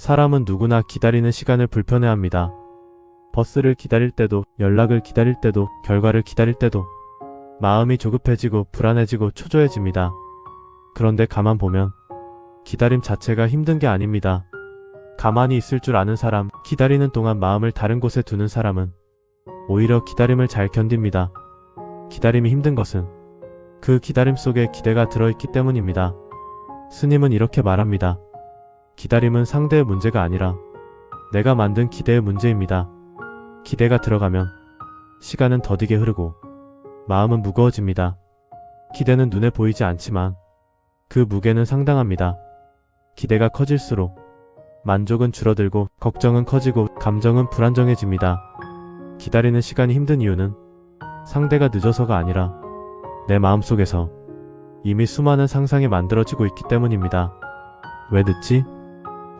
사람은 누구나 기다리는 시간을 불편해합니다. 버스를 기다릴 때도, 연락을 기다릴 때도, 결과를 기다릴 때도 마음이 조급해지고 불안해지고 초조해집니다. 그런데 가만 보면 기다림 자체가 힘든 게 아닙니다. 가만히 있을 줄 아는 사람, 기다리는 동안 마음을 다른 곳에 두는 사람은 오히려 기다림을 잘 견딥니다. 기다림이 힘든 것은 그 기다림 속에 기대가 들어있기 때문입니다. 스님은 이렇게 말합니다. 기다림은 상대의 문제가 아니라 내가 만든 기대의 문제입니다. 기대가 들어가면 시간은 더디게 흐르고 마음은 무거워집니다. 기대는 눈에 보이지 않지만 그 무게는 상당합니다. 기대가 커질수록 만족은 줄어들고 걱정은 커지고 감정은 불안정해집니다. 기다리는 시간이 힘든 이유는 상대가 늦어서가 아니라 내 마음속에서 이미 수많은 상상이 만들어지고 있기 때문입니다. 왜 늦지?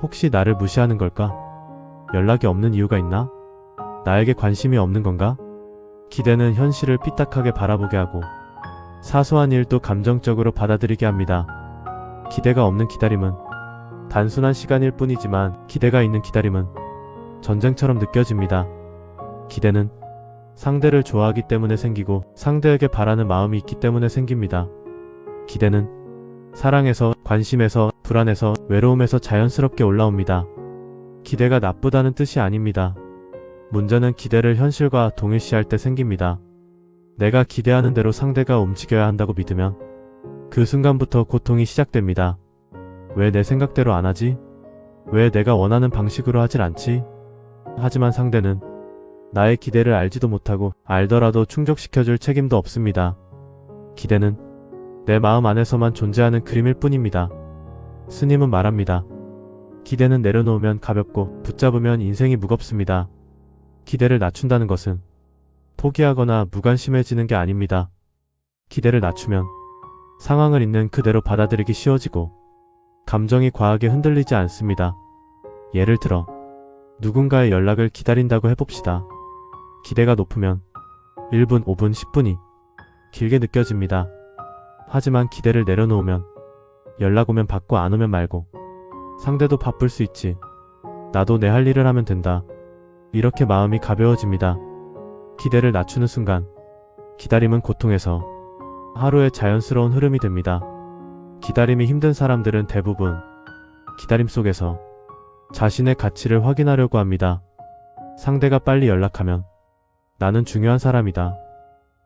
혹시 나를 무시하는 걸까? 연락이 없는 이유가 있나? 나에게 관심이 없는 건가? 기대는 현실을 삐딱하게 바라보게 하고 사소한 일도 감정적으로 받아들이게 합니다. 기대가 없는 기다림은 단순한 시간일 뿐이지만 기대가 있는 기다림은 전쟁처럼 느껴집니다. 기대는 상대를 좋아하기 때문에 생기고 상대에게 바라는 마음이 있기 때문에 생깁니다. 기대는 사랑에서, 관심에서, 불안에서, 외로움에서 자연스럽게 올라옵니다. 기대가 나쁘다는 뜻이 아닙니다. 문제는 기대를 현실과 동일시할 때 생깁니다. 내가 기대하는 대로 상대가 움직여야 한다고 믿으면 그 순간부터 고통이 시작됩니다. 왜 내 생각대로 안 하지? 왜 내가 원하는 방식으로 하질 않지? 하지만 상대는 나의 기대를 알지도 못하고 알더라도 충족시켜줄 책임도 없습니다. 기대는 내 마음 안에서만 존재하는 그림일 뿐입니다. 스님은 말합니다. 기대는 내려놓으면 가볍고 붙잡으면 인생이 무겁습니다. 기대를 낮춘다는 것은 포기하거나 무관심해지는 게 아닙니다. 기대를 낮추면 상황을 있는 그대로 받아들이기 쉬워지고 감정이 과하게 흔들리지 않습니다. 예를 들어 누군가의 연락을 기다린다고 해봅시다. 기대가 높으면 1분, 5분, 10분이 길게 느껴집니다. 하지만 기대를 내려놓으면 연락 오면 받고 안 오면 말고 상대도 바쁠 수 있지. 나도 내 할 일을 하면 된다. 이렇게 마음이 가벼워집니다. 기대를 낮추는 순간 기다림은 고통에서 하루의 자연스러운 흐름이 됩니다. 기다림이 힘든 사람들은 대부분 기다림 속에서 자신의 가치를 확인하려고 합니다. 상대가 빨리 연락하면 나는 중요한 사람이다.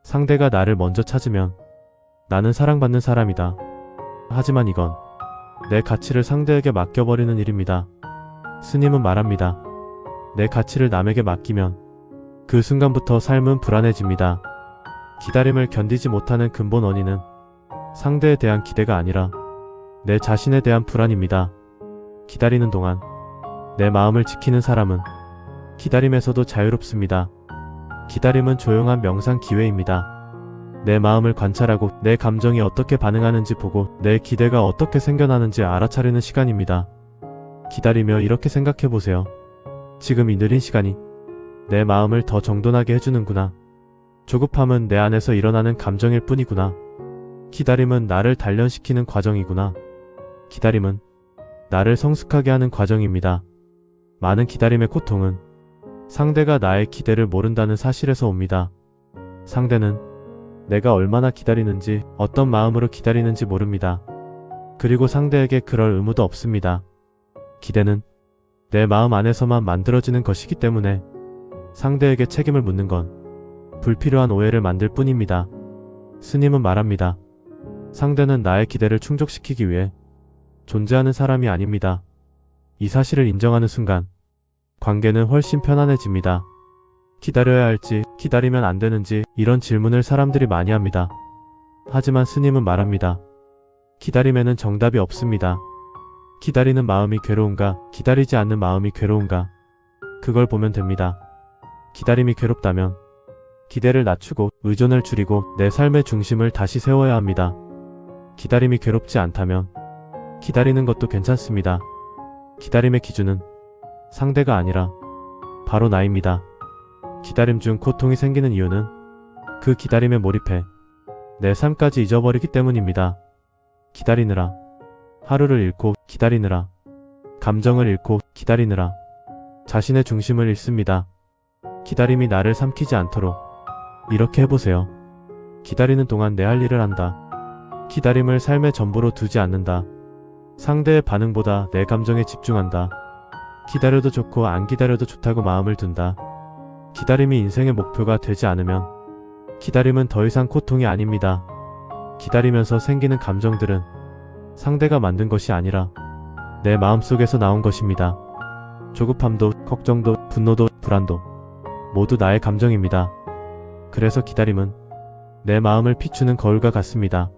상대가 나를 먼저 찾으면 나는 사랑받는 사람이다. 하지만 이건 내 가치를 상대에게 맡겨버리는 일입니다. 스님은 말합니다. 내 가치를 남에게 맡기면 그 순간부터 삶은 불안해집니다. 기다림을 견디지 못하는 근본 원인은 상대에 대한 기대가 아니라 내 자신에 대한 불안입니다. 기다리는 동안 내 마음을 지키는 사람은 기다림에서도 자유롭습니다. 기다림은 조용한 명상 기회입니다. 내 마음을 관찰하고 내 감정이 어떻게 반응하는지 보고 내 기대가 어떻게 생겨나는지 알아차리는 시간입니다. 기다리며 이렇게 생각해보세요. 지금 이 느린 시간이 내 마음을 더 정돈하게 해주는구나. 조급함은 내 안에서 일어나는 감정일 뿐이구나. 기다림은 나를 단련시키는 과정이구나. 기다림은 나를 성숙하게 하는 과정입니다. 많은 기다림의 고통은 상대가 나의 기대를 모른다는 사실에서 옵니다. 상대는 내가 얼마나 기다리는지, 어떤 마음으로 기다리는지 모릅니다. 그리고 상대에게 그럴 의무도 없습니다. 기대는 내 마음 안에서만 만들어지는 것이기 때문에 상대에게 책임을 묻는 건 불필요한 오해를 만들 뿐입니다. 스님은 말합니다. 상대는 나의 기대를 충족시키기 위해 존재하는 사람이 아닙니다. 이 사실을 인정하는 순간 관계는 훨씬 편안해집니다. 기다려야 할지, 기다리면 안 되는지 이런 질문을 사람들이 많이 합니다. 하지만 스님은 말합니다. 기다림에는 정답이 없습니다. 기다리는 마음이 괴로운가, 기다리지 않는 마음이 괴로운가, 그걸 보면 됩니다. 기다림이 괴롭다면 기대를 낮추고 의존을 줄이고 내 삶의 중심을 다시 세워야 합니다. 기다림이 괴롭지 않다면 기다리는 것도 괜찮습니다. 기다림의 기준은 상대가 아니라 바로 나입니다. 기다림 중 고통이 생기는 이유는 그 기다림에 몰입해 내 삶까지 잊어버리기 때문입니다. 기다리느라 하루를 잃고 기다리느라 감정을 잃고 기다리느라 자신의 중심을 잃습니다. 기다림이 나를 삼키지 않도록 이렇게 해보세요. 기다리는 동안 내 할 일을 한다. 기다림을 삶의 전부로 두지 않는다. 상대의 반응보다 내 감정에 집중한다. 기다려도 좋고 안 기다려도 좋다고 마음을 둔다. 기다림이 인생의 목표가 되지 않으면 기다림은 더 이상 고통이 아닙니다. 기다리면서 생기는 감정들은 상대가 만든 것이 아니라 내 마음속에서 나온 것입니다. 조급함도, 걱정도, 분노도, 불안도 모두 나의 감정입니다. 그래서 기다림은 내 마음을 비추는 거울과 같습니다.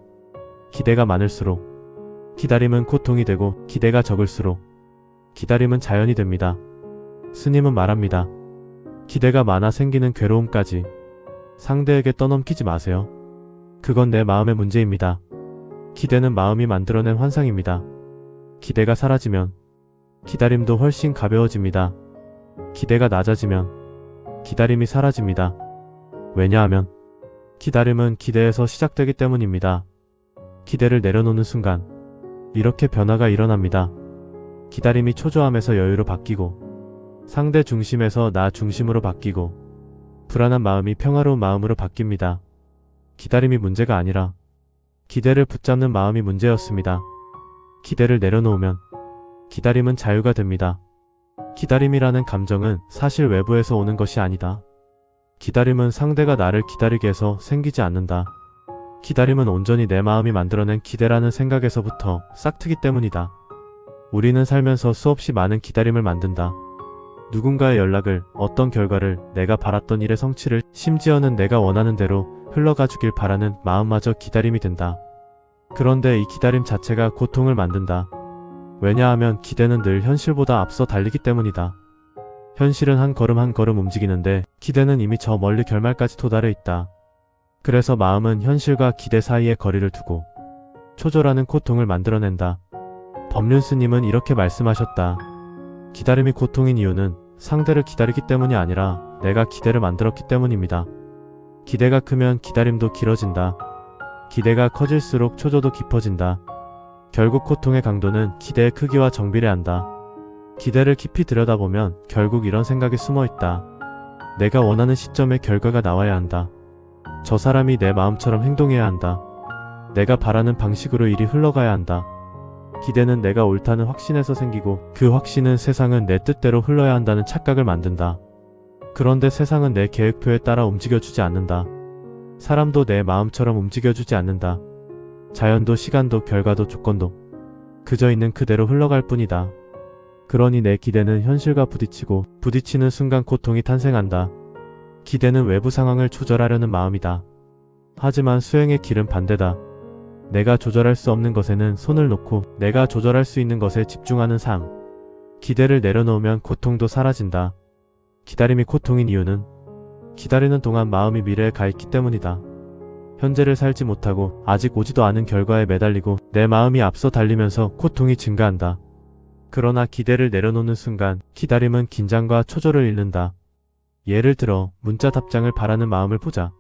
기대가 많을수록 기다림은 고통이 되고 기대가 적을수록 기다림은 자연이 됩니다. 스님은 말합니다. 기대가 많아 생기는 괴로움까지 상대에게 떠넘기지 마세요. 그건 내 마음의 문제입니다. 기대는 마음이 만들어낸 환상입니다. 기대가 사라지면 기다림도 훨씬 가벼워집니다. 기대가 낮아지면 기다림이 사라집니다. 왜냐하면 기다림은 기대에서 시작되기 때문입니다. 기대를 내려놓는 순간 이렇게 변화가 일어납니다. 기다림이 초조함에서 여유로 바뀌고 상대 중심에서 나 중심으로 바뀌고 불안한 마음이 평화로운 마음으로 바뀝니다. 기다림이 문제가 아니라 기대를 붙잡는 마음이 문제였습니다. 기대를 내려놓으면 기다림은 자유가 됩니다. 기다림이라는 감정은 사실 외부에서 오는 것이 아니다. 기다림은 상대가 나를 기다리게 해서 생기지 않는다. 기다림은 온전히 내 마음이 만들어낸 기대라는 생각에서부터 싹트기 때문이다. 우리는 살면서 수없이 많은 기다림을 만든다. 누군가의 연락을, 어떤 결과를, 내가 바랐던 일의 성취를, 심지어는 내가 원하는 대로 흘러가주길 바라는 마음마저 기다림이 된다. 그런데 이 기다림 자체가 고통을 만든다. 왜냐하면 기대는 늘 현실보다 앞서 달리기 때문이다. 현실은 한 걸음 한 걸음 움직이는데 기대는 이미 저 멀리 결말까지 도달해 있다. 그래서 마음은 현실과 기대 사이에 거리를 두고 초조라는 고통을 만들어낸다. 법륜 스님은 이렇게 말씀하셨다. 기다림이 고통인 이유는 상대를 기다리기 때문이 아니라 내가 기대를 만들었기 때문입니다. 기대가 크면 기다림도 길어진다. 기대가 커질수록 초조도 깊어진다. 결국 고통의 강도는 기대의 크기와 정비례한다. 기대를 깊이 들여다보면 결국 이런 생각이 숨어있다. 내가 원하는 시점에 결과가 나와야 한다. 저 사람이 내 마음처럼 행동해야 한다. 내가 바라는 방식으로 일이 흘러가야 한다. 기대는 내가 옳다는 확신에서 생기고 그 확신은 세상은 내 뜻대로 흘러야 한다는 착각을 만든다. 그런데 세상은 내 계획표에 따라 움직여주지 않는다. 사람도 내 마음처럼 움직여주지 않는다. 자연도 시간도 결과도 조건도 그저 있는 그대로 흘러갈 뿐이다. 그러니 내 기대는 현실과 부딪히고 부딪히는 순간 고통이 탄생한다. 기대는 외부 상황을 조절하려는 마음이다. 하지만 수행의 길은 반대다. 내가 조절할 수 없는 것에는 손을 놓고 내가 조절할 수 있는 것에 집중하는 삶. 기대를 내려놓으면 고통도 사라진다. 기다림이 고통인 이유는 기다리는 동안 마음이 미래에 가 있기 때문이다. 현재를 살지 못하고 아직 오지도 않은 결과에 매달리고 내 마음이 앞서 달리면서 고통이 증가한다. 그러나 기대를 내려놓는 순간 기다림은 긴장과 초조를 잃는다. 예를 들어 문자 답장을 바라는 마음을 보자.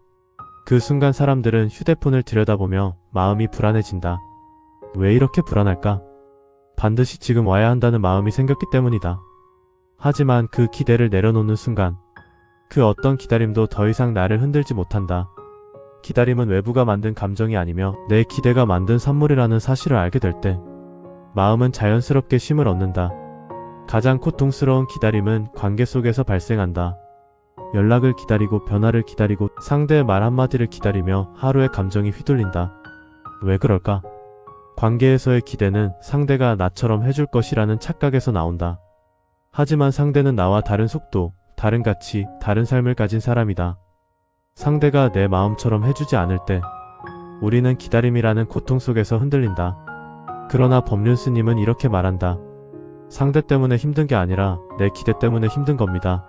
그 순간 사람들은 휴대폰을 들여다보며 마음이 불안해진다. 왜 이렇게 불안할까? 반드시 지금 와야 한다는 마음이 생겼기 때문이다. 하지만 그 기대를 내려놓는 순간 그 어떤 기다림도 더 이상 나를 흔들지 못한다. 기다림은 외부가 만든 감정이 아니며 내 기대가 만든 산물이라는 사실을 알게 될 때 마음은 자연스럽게 쉼을 얻는다. 가장 고통스러운 기다림은 관계 속에서 발생한다. 연락을 기다리고 변화를 기다리고 상대의 말 한마디를 기다리며 하루의 감정이 휘둘린다. 왜 그럴까? 관계에서의 기대는 상대가 나처럼 해줄 것이라는 착각에서 나온다. 하지만 상대는 나와 다른 속도, 다른 가치, 다른 삶을 가진 사람이다. 상대가 내 마음처럼 해주지 않을 때 우리는 기다림이라는 고통 속에서 흔들린다. 그러나 법륜 스님은 이렇게 말한다. 상대 때문에 힘든 게 아니라 내 기대 때문에 힘든 겁니다.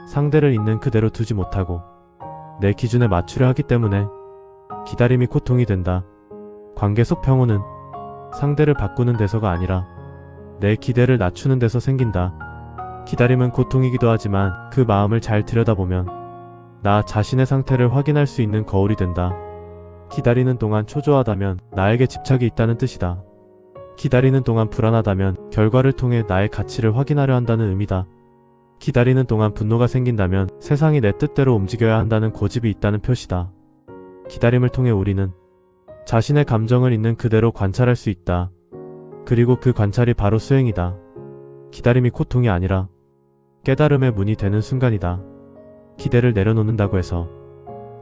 상대를 있는 그대로 두지 못하고 내 기준에 맞추려 하기 때문에 기다림이 고통이 된다. 관계 속 평온은 상대를 바꾸는 데서가 아니라 내 기대를 낮추는 데서 생긴다. 기다림은 고통이기도 하지만 그 마음을 잘 들여다보면 나 자신의 상태를 확인할 수 있는 거울이 된다. 기다리는 동안 초조하다면 나에게 집착이 있다는 뜻이다. 기다리는 동안 불안하다면 결과를 통해 나의 가치를 확인하려 한다는 의미다. 기다리는 동안 분노가 생긴다면 세상이 내 뜻대로 움직여야 한다는 고집이 있다는 표시다. 기다림을 통해 우리는 자신의 감정을 있는 그대로 관찰할 수 있다. 그리고 그 관찰이 바로 수행이다. 기다림이 고통이 아니라 깨달음의 문이 되는 순간이다. 기대를 내려놓는다고 해서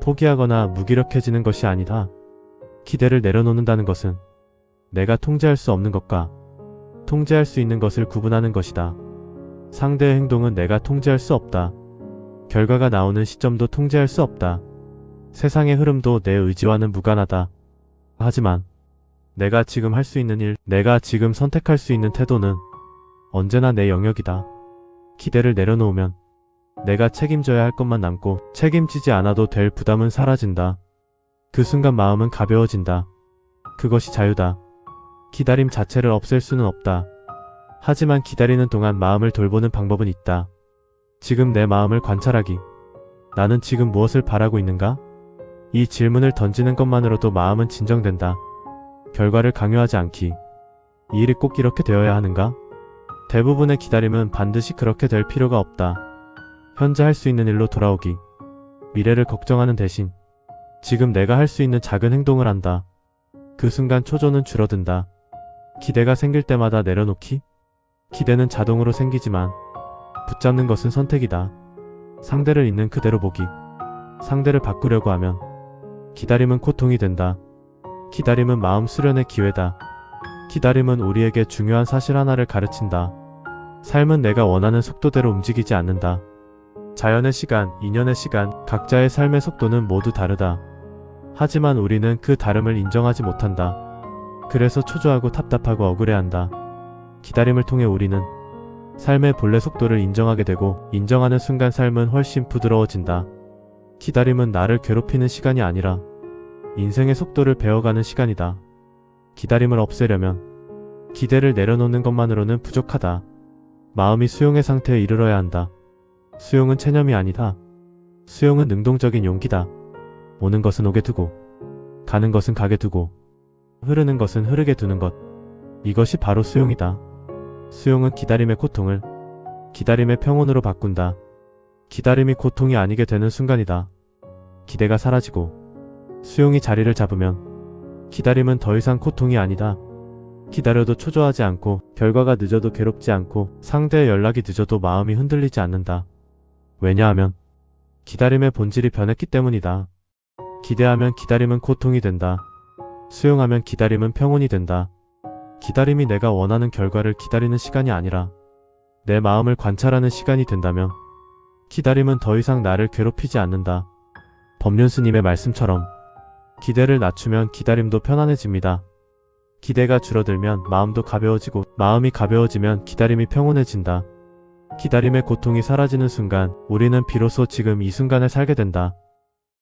포기하거나 무기력해지는 것이 아니다. 기대를 내려놓는다는 것은 내가 통제할 수 없는 것과 통제할 수 있는 것을 구분하는 것이다. 상대의 행동은 내가 통제할 수 없다. 결과가 나오는 시점도 통제할 수 없다. 세상의 흐름도 내 의지와는 무관하다. 하지만 내가 지금 할 수 있는 일, 내가 지금 선택할 수 있는 태도는 언제나 내 영역이다. 기대를 내려놓으면 내가 책임져야 할 것만 남고 책임지지 않아도 될 부담은 사라진다. 그 순간 마음은 가벼워진다. 그것이 자유다. 기다림 자체를 없앨 수는 없다. 하지만 기다리는 동안 마음을 돌보는 방법은 있다. 지금 내 마음을 관찰하기. 나는 지금 무엇을 바라고 있는가? 이 질문을 던지는 것만으로도 마음은 진정된다. 결과를 강요하지 않기. 이 일이 꼭 이렇게 되어야 하는가? 대부분의 기다림은 반드시 그렇게 될 필요가 없다. 현재 할 수 있는 일로 돌아오기. 미래를 걱정하는 대신 지금 내가 할 수 있는 작은 행동을 한다. 그 순간 초조는 줄어든다. 기대가 생길 때마다 내려놓기. 기대는 자동으로 생기지만 붙잡는 것은 선택이다. 상대를 있는 그대로 보기. 상대를 바꾸려고 하면 기다림은 고통이 된다. 기다림은 마음 수련의 기회다. 기다림은 우리에게 중요한 사실 하나를 가르친다. 삶은 내가 원하는 속도대로 움직이지 않는다. 자연의 시간, 인연의 시간, 각자의 삶의 속도는 모두 다르다. 하지만 우리는 그 다름을 인정하지 못한다. 그래서 초조하고 답답하고 억울해한다. 기다림을 통해 우리는 삶의 본래 속도를 인정하게 되고 인정하는 순간 삶은 훨씬 부드러워진다. 기다림은 나를 괴롭히는 시간이 아니라 인생의 속도를 배워가는 시간이다. 기다림을 없애려면 기대를 내려놓는 것만으로는 부족하다. 마음이 수용의 상태에 이르러야 한다. 수용은 체념이 아니다. 수용은 능동적인 용기다. 오는 것은 오게 두고 가는 것은 가게 두고 흐르는 것은 흐르게 두는 것. 이것이 바로 수용이다. 수용은 기다림의 고통을 기다림의 평온으로 바꾼다. 기다림이 고통이 아니게 되는 순간이다. 기대가 사라지고 수용이 자리를 잡으면 기다림은 더 이상 고통이 아니다. 기다려도 초조하지 않고 결과가 늦어도 괴롭지 않고 상대의 연락이 늦어도 마음이 흔들리지 않는다. 왜냐하면 기다림의 본질이 변했기 때문이다. 기대하면 기다림은 고통이 된다. 수용하면 기다림은 평온이 된다. 기다림이 내가 원하는 결과를 기다리는 시간이 아니라 내 마음을 관찰하는 시간이 된다면 기다림은 더 이상 나를 괴롭히지 않는다. 법륜 스님의 말씀처럼 기대를 낮추면 기다림도 편안해집니다. 기대가 줄어들면 마음도 가벼워지고 마음이 가벼워지면 기다림이 평온해진다. 기다림의 고통이 사라지는 순간 우리는 비로소 지금 이 순간을 살게 된다.